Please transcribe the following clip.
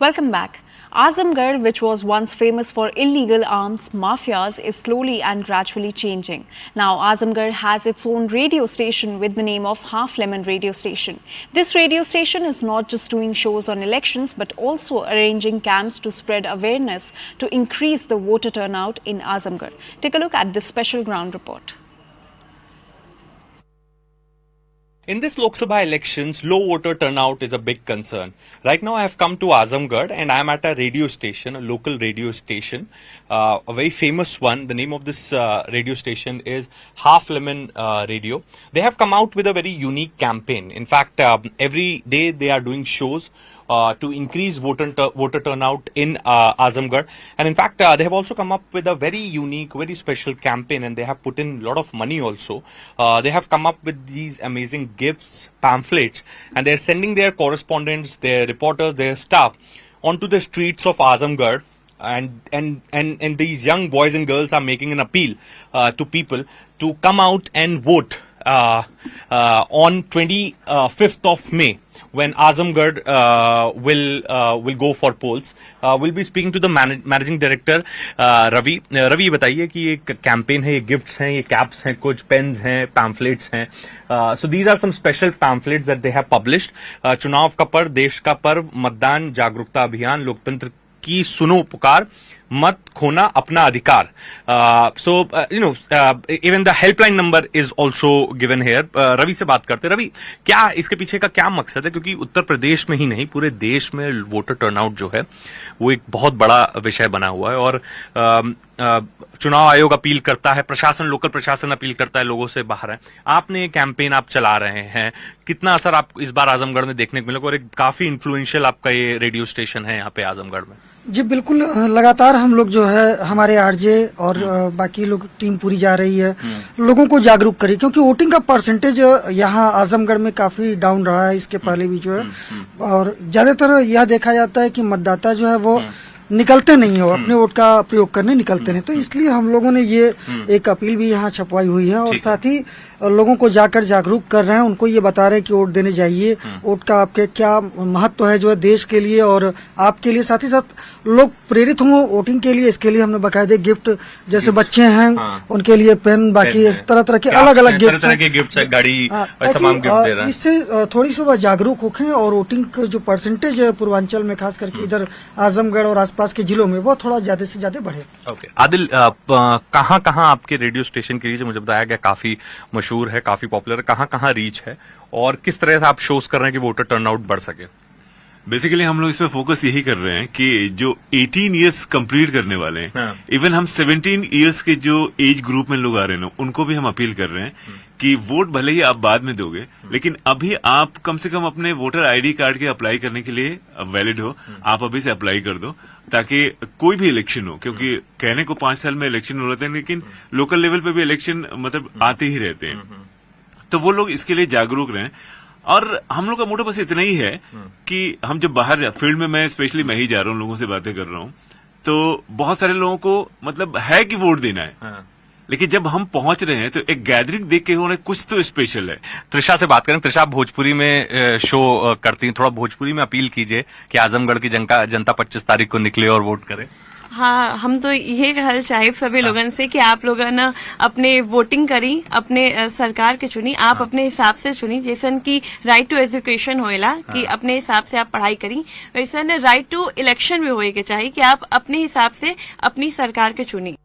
Welcome back. Azamgarh, which was once famous for illegal arms mafias, is slowly and gradually changing. Now, Azamgarh has its own radio station with the name of Half Lemon Radio Station. This radio station is not just doing shows on elections, but also arranging camps to spread awareness to increase the voter turnout in Azamgarh. Take a look at this special ground report. In this Lok Sabha elections, low voter turnout is a big concern. Right now I have come to Azamgarh and I am at a radio station, a local radio station, a very famous one. The name of this radio station is Half Lemon Radio. They have come out with a very unique campaign. In fact, every day they are doing shows to increase voter turnout in Azamgarh. And in fact, they have also come up with a very unique, very special campaign, and they have put in a lot of money also. They have come up with these amazing gifts, pamphlets, and they're sending their correspondents, their reporters, their staff onto the streets of Azamgarh. And these young boys and girls are making an appeal to people to come out and vote on 25th of May. When Azamgarh will go for polls. We'll be speaking to the managing director Ravi. Ravi, बताइए कि ये campaign है, ये gifts हैं, ये caps हैं, कुछ pens हैं, पैम्फलेट्स हैं. So these are some special pamphlets that they have published. चुनाव का पर्व, देश का पर्व, मतदान जागरूकता अभियान, लोकतंत्र की सुनो पुकार, मत खोना अपना अधिकार. So even the helpline number is also given here. Ravi से बात करते. रवि, क्या इसके पीछे का क्या मकसद है? क्योंकि उत्तर प्रदेश में ही नहीं, पूरे देश में वोटर टर्नआउट जो है वो एक बहुत बड़ा विषय बना हुआ है. और चुनाव आयोग अपील करता है, प्रशासन, लोकल प्रशासन अपील करता है, लोगों से बाहर है. आपने कैंपेन आप चला रहे हैं, कितना असर आप इस बार आजमगढ़ में देखने को मिलेगा? और एक काफी इन्फ्लुएंशियल आपका ये रेडियो स्टेशन है यहाँ पे आजमगढ़ में. जी बिल्कुल, लगातार हम लोग जो है हमारे आरजे और बाकी लोग टीम पूरी जा रही है लोगों को जागरूक करें, क्योंकि वोटिंग का परसेंटेज यहाँ आजमगढ़ में काफी डाउन रहा है इसके पहले भी जो है. और ज्यादातर यह देखा जाता है कि मतदाता जो है वो निकलते नहीं हो, अपने वोट का प्रयोग करने निकलते नहीं. तो इसलिए हम लोगों ने ये एक अपील भी यहाँ छपवाई हुई है और साथ ही लोगों को जाकर जागरूक कर रहे हैं, उनको ये बता रहे हैं कि वोट देने जाइए, वोट का आपके क्या महत्व है जो है देश के लिए और आपके लिए. साथ ही साथ लोग प्रेरित हों वोटिंग के लिए. इसके लिए हमने बाकायदे गिफ्ट, जैसे बच्चे हैं उनके लिए पेन, बाकी इस तरह के अलग अलग गिफ्ट, गाड़ी, तमाम गिफ्ट दे रहे हैं. इससे थोड़ी सी वह जागरूक होखें और वोटिंग का जो परसेंटेज है पूर्वांचल में, खास करके इधर आजमगढ़ और आसपास के जिलों में, वो थोड़ा ज्यादा से ज्यादा बढ़े. आदिल, कहाँ आपके रेडियो स्टेशन के लिए मुझे बताया गया काफी मशहूर है, काफी पॉपुलर है, कहाँ रीच है और किस तरह से आप शोज कर रहे हैं कि वोटर टर्नआउट बढ़ सके? बेसिकली हम लोग इसमें फोकस यही कर रहे हैं कि जो 18 इयर्स कंप्लीट करने वाले हैं, इवन हम 17 इयर्स के जो एज ग्रुप में लोग आ रहे हैं उनको भी हम अपील कर रहे हैं कि वोट भले ही आप बाद में दोगे, लेकिन अभी आप कम से कम अपने वोटर आईडी कार्ड के अप्लाई करने के लिए वैलिड हो, आप अभी से अप्लाई कर दो, ताकि कोई भी इलेक्शन हो. क्योंकि कहने को 5 साल में इलेक्शन हो रहे हैं, लेकिन लोकल लेवल पे भी इलेक्शन मतलब आते ही रहते हैं. तो वो लोग इसके लिए जागरूक रहें. और हम लोग का मोटो बस इतना ही है कि हम जब बाहर फील्ड में, मैं स्पेशली मैं ही जा रहा हूँ, लोगों से बातें कर रहा हूँ, तो बहुत सारे लोगों को मतलब है कि वोट देना है, लेकिन जब हम पहुंच रहे हैं तो एक गैदरिंग देख के उन्हें कुछ तो स्पेशल है. त्रिशा से बात करें. त्रिशा, भोजपुरी में शो करती हैं, थोड़ा भोजपुरी में अपील कीजिए कि आजमगढ़ की जनता 25 तारीख को निकले और वोट करे. हाँ, हम तो ये कहल चाहे सभी लोगों से कि आप लोग ना अपने वोटिंग करी, अपने सरकार के चुनी, आप अपने हिसाब से चुनी. जैसन की राइट टू एजुकेशन होएला कि अपने हिसाब से आप पढ़ाई करी, वैसे राइट टू इलेक्शन भी होए के चाहिए कि आप अपने हिसाब से अपनी सरकार के चुनी.